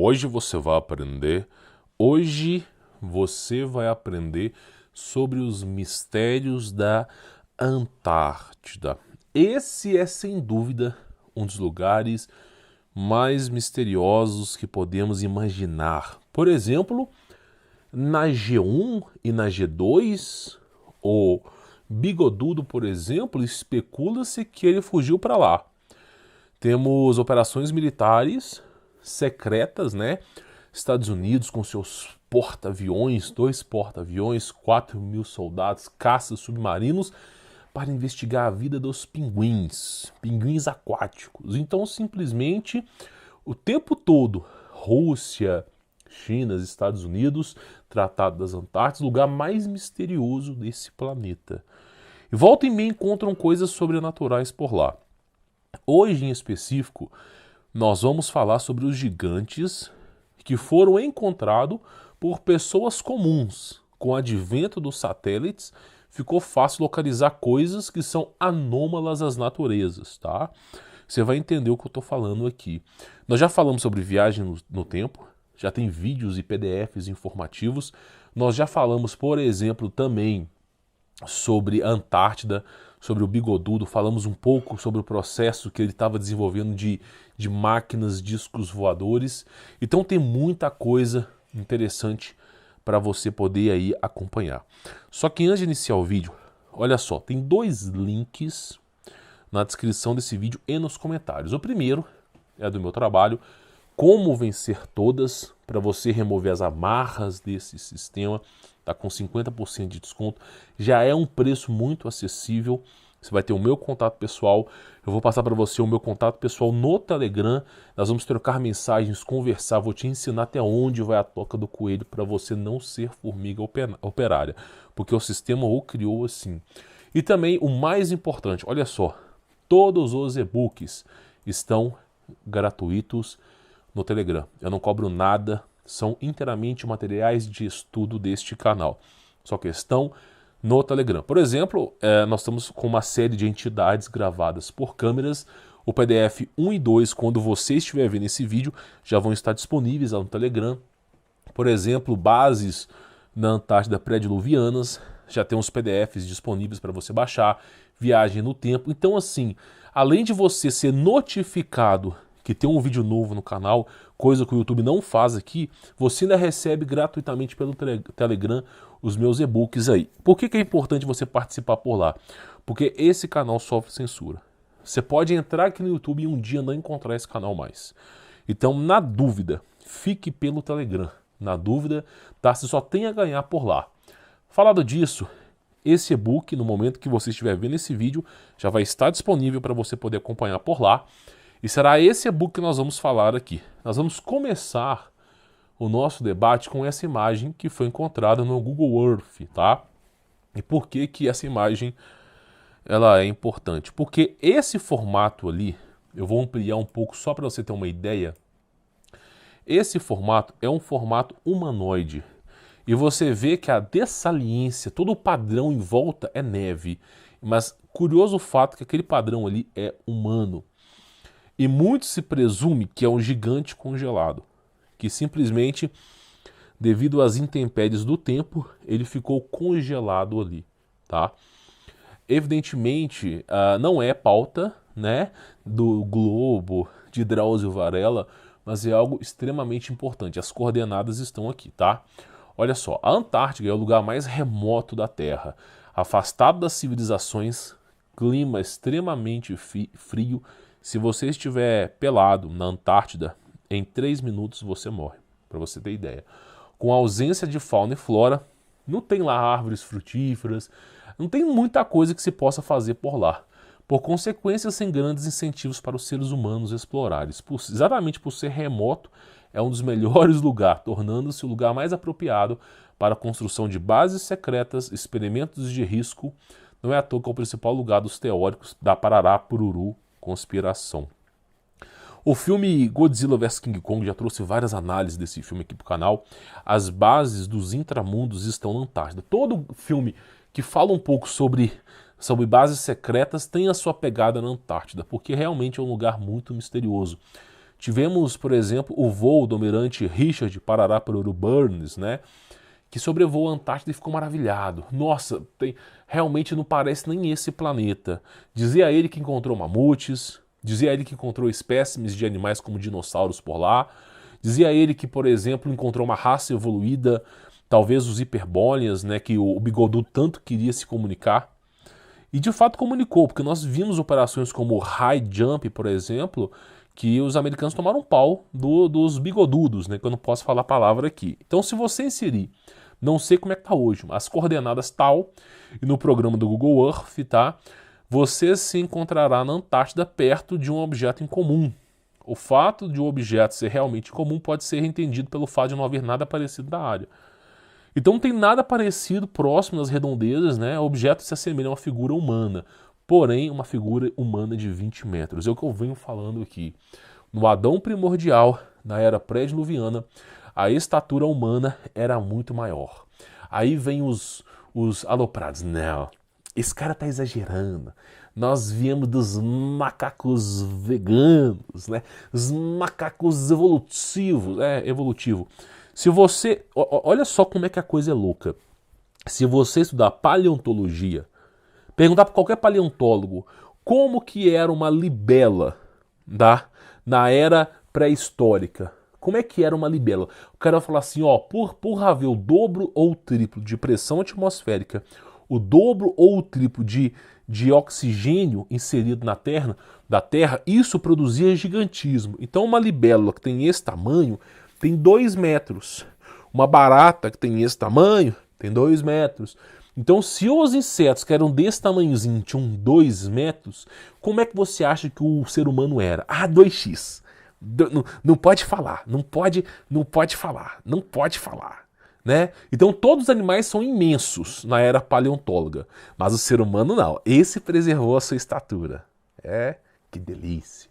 Hoje você vai aprender, hoje você vai aprender sobre os mistérios da Antártida. Esse é sem dúvida um dos lugares mais misteriosos que podemos imaginar. Por exemplo, na G1 e na G2, o Bigodudo, por exemplo, especula-se que ele fugiu para lá. Temos operações militares secretas, né? Estados Unidos com seus porta-aviões, 2 porta-aviões, 4.000 soldados, caças submarinos, para investigar a vida dos pinguins aquáticos. Então, simplesmente, o tempo todo, Rússia, China, Estados Unidos, Tratado das Antártidas, lugar mais misterioso desse planeta. E volta e meia encontram coisas sobrenaturais por lá. Hoje, em específico, nós vamos falar sobre os gigantes que foram encontrados por pessoas comuns. Com o advento dos satélites, ficou fácil localizar coisas que são anômalas às naturezas, tá? Você vai entender o que eu estou falando aqui. Nós já falamos sobre viagem no tempo, já tem vídeos e PDFs informativos. Nós já falamos, por exemplo, também sobre a Antártida, sobre o Bigodudo, falamos um pouco sobre o processo que ele estava desenvolvendo de máquinas, discos voadores. Então tem muita coisa interessante para você poder aí acompanhar. Só que antes de iniciar o vídeo, olha só, tem 2 links na descrição desse vídeo e nos comentários. O primeiro é do meu trabalho, Como Vencer Todas, para você remover as amarras desse sistema. Está com 50% de desconto. Já é um preço muito acessível. Você vai ter o meu contato pessoal. Eu vou passar para você o meu contato pessoal no Telegram. Nós vamos trocar mensagens, conversar. Vou te ensinar até onde vai a toca do coelho para você não ser formiga operária. Porque o sistema o criou assim. E também o mais importante, olha só. Todos os e-books estão gratuitos no Telegram. Eu não cobro nada. São inteiramente materiais de estudo deste canal. Só que estão no Telegram. Por exemplo, nós estamos com uma série de entidades gravadas por câmeras. O PDF 1 e 2, quando você estiver vendo esse vídeo, já vão estar disponíveis lá no Telegram. Por exemplo, bases na Antártida pré-diluvianas. Já tem uns PDFs disponíveis para você baixar. Viagem no tempo. Então, assim, além de você ser notificado que tem um vídeo novo no canal, coisa que o YouTube não faz aqui, você ainda recebe gratuitamente pelo Telegram os meus e-books aí. Por que é importante você participar por lá? Porque esse canal sofre censura. Você pode entrar aqui no YouTube e um dia não encontrar esse canal mais. Então, na dúvida, fique pelo Telegram. Na dúvida, tá? Você só tem a ganhar por lá. Falado disso, esse e-book, no momento que você estiver vendo esse vídeo, já vai estar disponível para você poder acompanhar por lá. E será esse e-book que nós vamos falar aqui. Nós vamos começar o nosso debate com essa imagem que foi encontrada no Google Earth, tá? E por que que essa imagem ela é importante? Porque esse formato ali, eu vou ampliar um pouco só para você ter uma ideia. Esse formato é um formato humanoide. E você vê que a dessaliência, todo o padrão em volta é neve. Mas curioso o fato que aquele padrão ali é humano. E muito se presume que é um gigante congelado, que simplesmente, devido às intempéries do tempo, ele ficou congelado ali, tá? Evidentemente, não é pauta, né, do Globo, de Drauzio Varela, mas é algo extremamente importante. As coordenadas estão aqui, tá? Olha só, a Antártica é o lugar mais remoto da Terra, afastado das civilizações, clima extremamente frio. Se você estiver pelado na Antártida, em 3 minutos você morre, para você ter ideia. Com a ausência de fauna e flora, não tem lá árvores frutíferas, não tem muita coisa que se possa fazer por lá. Por consequência, sem grandes incentivos para os seres humanos explorarem. Exatamente por ser remoto, é um dos melhores lugares, tornando-se o lugar mais apropriado para a construção de bases secretas, experimentos de risco. Não é à toa que é o principal lugar dos teóricos da Parará, Pururu, conspiração. O filme Godzilla vs King Kong já trouxe várias análises desse filme aqui pro canal. As bases dos intramundos estão na Antártida. Todo filme que fala um pouco sobre bases secretas tem a sua pegada na Antártida, porque realmente é um lugar muito misterioso. Tivemos, por exemplo, o voo do almirante Richard Parará Paruru Burns, né? Que sobrevoou a Antártida e ficou maravilhado. Nossa, realmente não parece nem esse planeta. Dizia ele que encontrou mamutes, dizia ele que encontrou espécimes de animais como dinossauros por lá, dizia ele que, por exemplo, encontrou uma raça evoluída, talvez os hiperbóreas, né, que o Bigodudo tanto queria se comunicar. E de fato comunicou, porque nós vimos operações como o High Jump, por exemplo, que os americanos tomaram um pau dos bigodudos, né, que eu não posso falar a palavra aqui. Então, se você inserir, não sei como é que tá hoje, as coordenadas tal, e no programa do Google Earth, tá, você se encontrará na Antártida perto de um objeto em comum. O fato de o objeto ser realmente comum pode ser entendido pelo fato de não haver nada parecido na área. Então não tem nada parecido próximo nas redondezas, né? Objetos se assemelham a uma figura humana, porém uma figura humana de 20 metros. É o que eu venho falando aqui. No Adão primordial, na era pré-diluviana, a estatura humana era muito maior. Aí vem os aloprados. Não, esse cara tá exagerando. Nós viemos dos macacos veganos, né? Os macacos evolutivos. Evolutivo. Se você... Olha só como é que a coisa é louca. Se você estudar paleontologia, perguntar para qualquer paleontólogo como que era uma libela, tá? Na era pré-histórica. Como é que era uma libela? O cara vai falar assim, ó, por haver o dobro ou o triplo de pressão atmosférica, o dobro ou o triplo de oxigênio inserido da Terra, isso produzia gigantismo. Então uma libélula que tem esse tamanho tem 2 metros. Uma barata que tem esse tamanho tem 2 metros. Então, se os insetos que eram desse tamanhozinho tinham 2 metros, como é que você acha que o ser humano era? 2x. Não pode falar, não pode falar, né? Então todos os animais são imensos na era paleontóloga, mas o ser humano não. Esse preservou a sua estatura. Que delícia.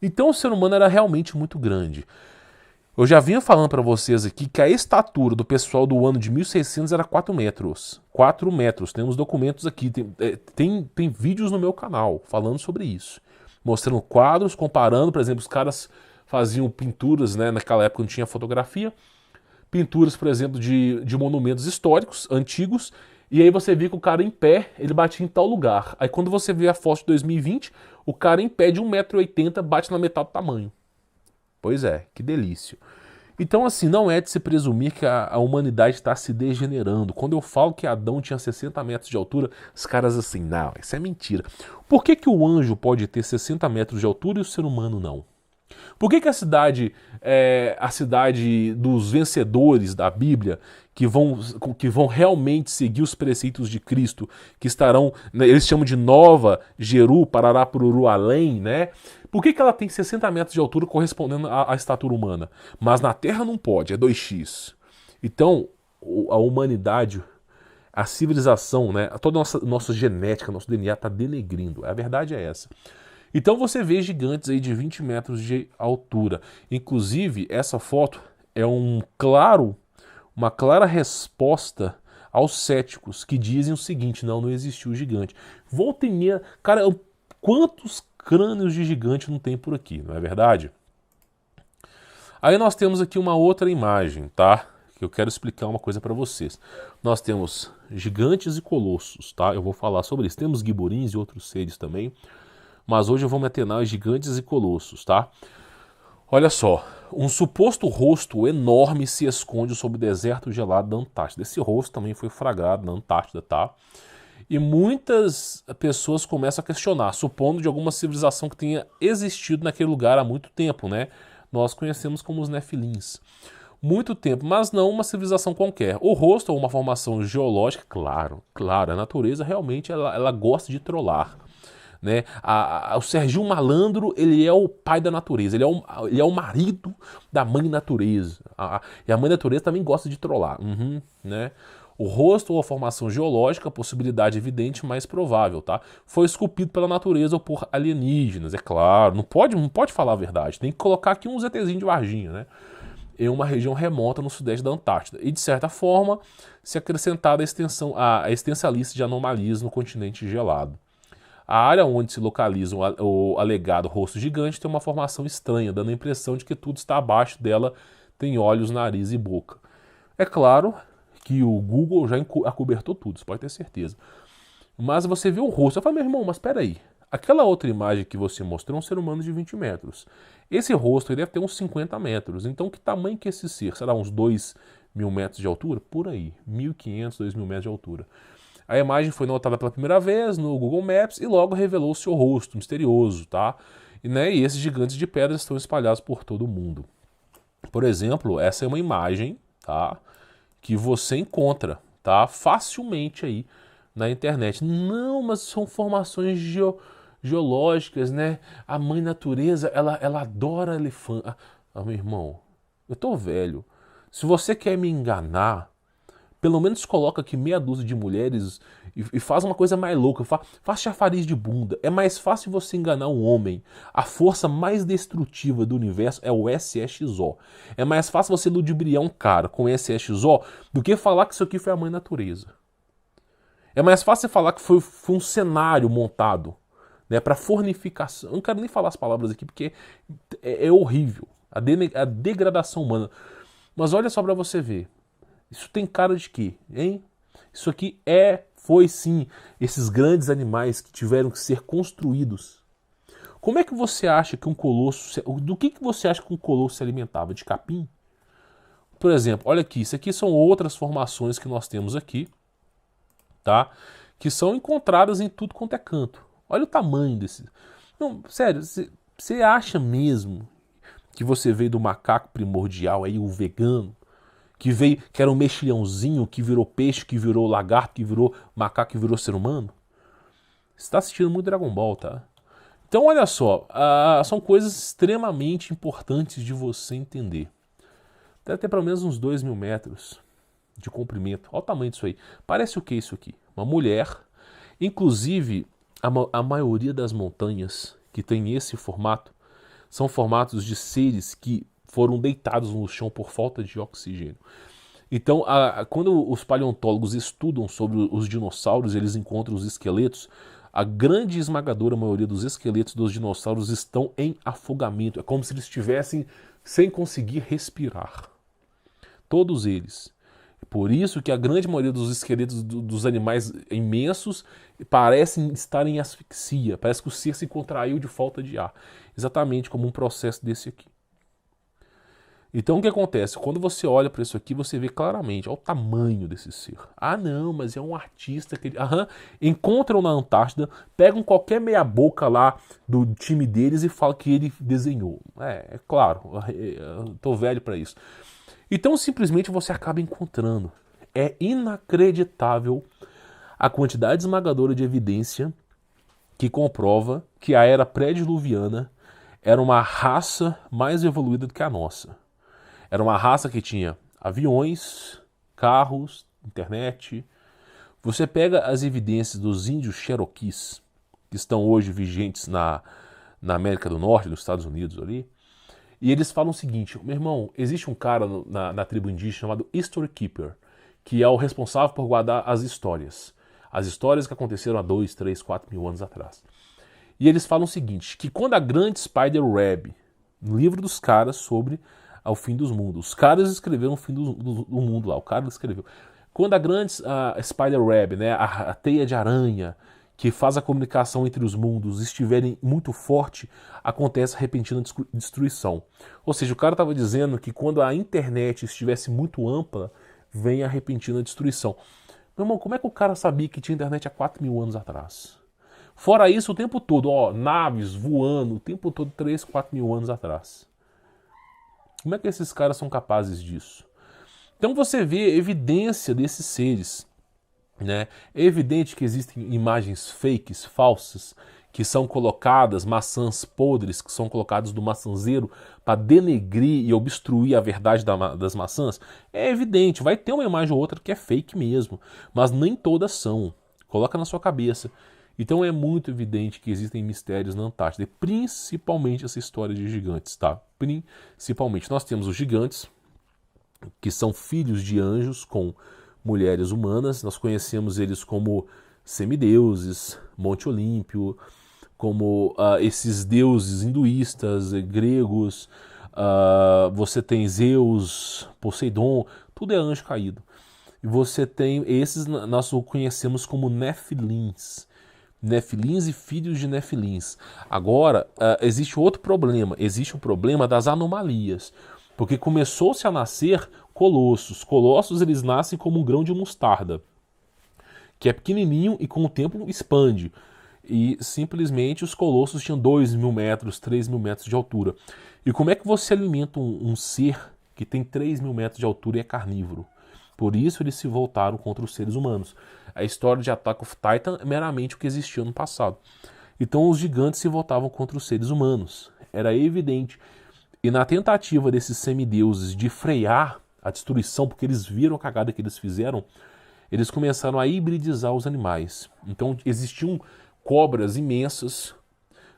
Então o ser humano era realmente muito grande. Eu já vinha falando para vocês aqui que a estatura do pessoal do ano de 1600 era 4 metros. 4 metros. Temos documentos aqui, tem vídeos no meu canal falando sobre isso. Mostrando quadros, comparando, por exemplo, os caras faziam pinturas, né, naquela época não tinha fotografia, pinturas, por exemplo, de monumentos históricos, antigos, e aí você vê que o cara em pé, ele batia em tal lugar. Aí quando você vê a foto de 2020, o cara em pé de 1,80 m bate na metade do tamanho. Pois é, que delícia. Então, assim, não é de se presumir que a humanidade está se degenerando. Quando eu falo que Adão tinha 60 metros de altura, os caras assim, não, isso é mentira. Por que o anjo pode ter 60 metros de altura e o ser humano não? Por que a cidade dos vencedores da Bíblia, que vão realmente seguir os preceitos de Cristo, que estarão, né, eles chamam de Nova Jeru, Parará, Pururu, Além, né? Por que ela tem 60 metros de altura correspondendo à estatura humana? Mas na Terra não pode, é 2x. Então, a humanidade, a civilização, né, toda a nossa genética, nosso DNA está denegrindo. A verdade é essa. Então você vê gigantes aí de 20 metros de altura. Inclusive, essa foto é uma clara resposta aos céticos que dizem o seguinte, não existiu gigante. Volta e meia, cara, quantos crânios de gigante não tem por aqui, não é verdade? Aí nós temos aqui uma outra imagem, tá? Que eu quero explicar uma coisa para vocês. Nós temos gigantes e colossos, tá? Eu vou falar sobre isso. Temos giborins e outros seres também, mas hoje eu vou me atenar aos gigantes e colossos, tá? Olha só, um suposto rosto enorme se esconde sob o deserto gelado da Antártida. Esse rosto também foi flagrado na Antártida, tá? E muitas pessoas começam a questionar, supondo de alguma civilização que tenha existido naquele lugar há muito tempo, né? Nós conhecemos como os Nefilins. Muito tempo, mas não uma civilização qualquer. O rosto é uma formação geológica, claro, a natureza realmente ela gosta de trollar. Né? O Serginho Malandro, ele é o pai da natureza, ele é o marido da mãe natureza. E a mãe natureza também gosta de trollar. Né? O rosto ou a formação geológica, possibilidade evidente, mais provável, tá? Foi esculpido pela natureza ou por alienígenas, é claro. Não pode falar a verdade. Tem que colocar aqui um ZTzinho de Varginha, né? Em uma região remota no sudeste da Antártida. E, de certa forma, se acrescentada a extensa lista de anomalias no continente gelado. A área onde se localiza o alegado rosto gigante tem uma formação estranha, dando a impressão de que tudo está abaixo dela, tem olhos, nariz e boca. É claro que o Google já acobertou tudo, você pode ter certeza. Mas você vê o rosto, eu falo, meu irmão, mas espera aí. Aquela outra imagem que você mostrou é um ser humano de 20 metros. Esse rosto deve ter uns 50 metros. Então que tamanho que é esse ser? Será uns 2.000 metros de altura? Por aí, 1.500, 2.000 metros de altura. A imagem foi notada pela primeira vez no Google Maps e logo revelou seu rosto misterioso, tá? E esses gigantes de pedra estão espalhados por todo o mundo. Por exemplo, essa é uma imagem, tá? Que você encontra, tá? Facilmente aí na internet. Não, mas são formações geológicas, né? A mãe natureza, ela adora elefante. Meu irmão, eu tô velho. Se você quer me enganar, pelo menos coloca aqui meia dúzia de mulheres e faz uma coisa mais louca. Faz chafariz de bunda. É mais fácil você enganar um homem. A força mais destrutiva do universo é o SSXO. É mais fácil você ludibriar um cara com SSXO do que falar que isso aqui foi a mãe natureza. É mais fácil você falar que foi um cenário montado, né, para fornificação. Eu não quero nem falar as palavras aqui porque é horrível. A degradação humana. Mas olha só para você ver. Isso tem cara de quê, hein? Isso aqui foi sim, esses grandes animais que tiveram que ser construídos. Como é que você acha que um colosso... Do que você acha que um colosso se alimentava? De capim? Por exemplo, olha aqui, isso aqui são outras formações que nós temos aqui, tá? Que são encontradas em tudo quanto é canto. Olha o tamanho desse... Não, sério, você acha mesmo que você veio do macaco primordial aí, o vegano? Que era um mexilhãozinho, que virou peixe, que virou lagarto, que virou macaco, que virou ser humano? Você está assistindo muito Dragon Ball, tá? Então, olha só, são coisas extremamente importantes de você entender. Deve ter pelo menos uns 2.000 metros de comprimento. Olha o tamanho disso aí. Parece o que isso aqui? Uma mulher. Inclusive, a maioria das montanhas que tem esse formato são formatos de seres que foram deitados no chão por falta de oxigênio. Então, quando os paleontólogos estudam sobre os dinossauros, eles encontram os esqueletos, a grande esmagadora maioria dos esqueletos dos dinossauros estão em afogamento. É como se eles estivessem sem conseguir respirar. Todos eles. Por isso que a grande maioria dos esqueletos dos animais imensos parecem estar em asfixia. Parece que o ser se contraiu de falta de ar. Exatamente como um processo desse aqui. Então o que acontece? Quando você olha para isso aqui, você vê claramente, olha o tamanho desse ser. Ah não, mas é um artista que... Encontram na Antártida, pegam qualquer meia boca lá do time deles e falam que ele desenhou. É claro, eu tô velho para isso. Então simplesmente você acaba encontrando. É inacreditável a quantidade esmagadora de evidência que comprova que a era pré-diluviana era uma raça mais evoluída do que a nossa. Era uma raça que tinha aviões, carros, internet. Você pega as evidências dos índios Cherokees, que estão hoje vigentes na América do Norte, nos Estados Unidos ali, e eles falam o seguinte, meu irmão, existe um cara na tribo indígena chamado History Keeper, que é o responsável por guardar as histórias que aconteceram há 2, 3, 4 mil anos atrás. E eles falam o seguinte, que quando a grande Spider Web, no livro dos caras sobre ao fim dos mundos. Os caras escreveram o fim do mundo lá, o cara escreveu. Quando a grande Spider Web, né, a teia de aranha, que faz a comunicação entre os mundos, estiverem muito forte, acontece a repentina destruição. Ou seja, o cara estava dizendo que quando a internet estivesse muito ampla, vem a repentina destruição. Meu irmão, como é que o cara sabia que tinha internet há 4 mil anos atrás? Fora isso, o tempo todo, naves voando, o tempo todo, 3, 4 mil anos atrás. Como é que esses caras são capazes disso? Então você vê evidência desses seres, né? É evidente que existem imagens fakes, falsas, que são colocadas, maçãs podres, que são colocadas do maçanzeiro para denegrir e obstruir a verdade das maçãs. É evidente, vai ter uma imagem ou outra que é fake mesmo, mas nem todas são. Coloca na sua cabeça. Então é muito evidente que existem mistérios na Antártida, principalmente essa história de gigantes, tá? Principalmente. Nós temos os gigantes, que são filhos de anjos com mulheres humanas, nós conhecemos eles como semideuses, Monte Olímpio, como esses deuses hinduístas, gregos, você tem Zeus, Poseidon, tudo é anjo caído. E você tem esses, nós o conhecemos como Nefilins. Nefilins e filhos de Nefilins. Agora, existe outro problema. Existe o problema das anomalias. Porque começou-se a nascer colossos. Colossos, eles nascem como um grão de mostarda, que é pequenininho e com o tempo expande. E simplesmente os colossos tinham 2.000 metros, 3.000 metros de altura. E como é que você alimenta um ser que tem 3.000 metros de altura e é carnívoro? Por isso eles se voltaram contra os seres humanos. A história de Attack of Titan é meramente o que existia no passado. Então os gigantes se voltavam contra os seres humanos. Era evidente. E na tentativa desses semideuses de frear a destruição, porque eles viram a cagada que eles fizeram, eles começaram a hibridizar os animais. Então existiam cobras imensas,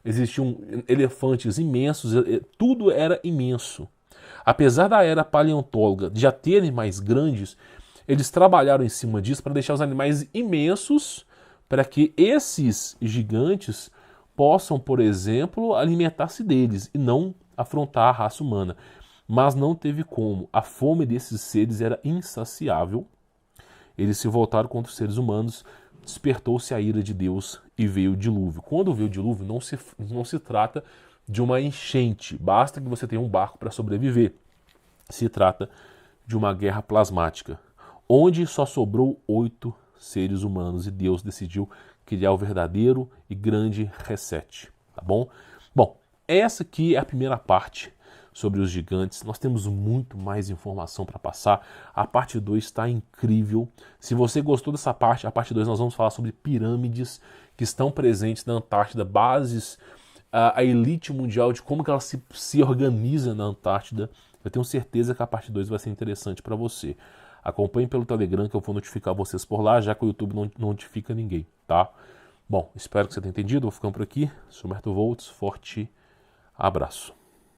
existiam elefantes imensos, tudo era imenso. Apesar da era paleontóloga já ter animais grandes, eles trabalharam em cima disso para deixar os animais imensos, para que esses gigantes possam, por exemplo, alimentar-se deles e não afrontar a raça humana. Mas não teve como. A fome desses seres era insaciável. Eles se voltaram contra os seres humanos, despertou-se a ira de Deus e veio o dilúvio. Quando veio o dilúvio, não se trata de uma enchente, basta que você tenha um barco para sobreviver. Se trata de uma guerra plasmática, onde só sobrou 8 seres humanos e Deus decidiu criar o verdadeiro e grande reset, tá bom? Bom, essa aqui é a primeira parte sobre os gigantes. Nós temos muito mais informação para passar. A parte 2 está incrível. Se você gostou dessa parte, a parte 2 nós vamos falar sobre pirâmides que estão presentes na Antártida, bases, a elite mundial, de como que ela se organiza na Antártida. Eu tenho certeza que a parte 2 vai ser interessante para você. Acompanhe pelo Telegram que eu vou notificar vocês por lá, já que o YouTube não notifica ninguém, tá? Bom, espero que você tenha entendido. Vou ficando por aqui. Sou Humberto Volts. Forte abraço.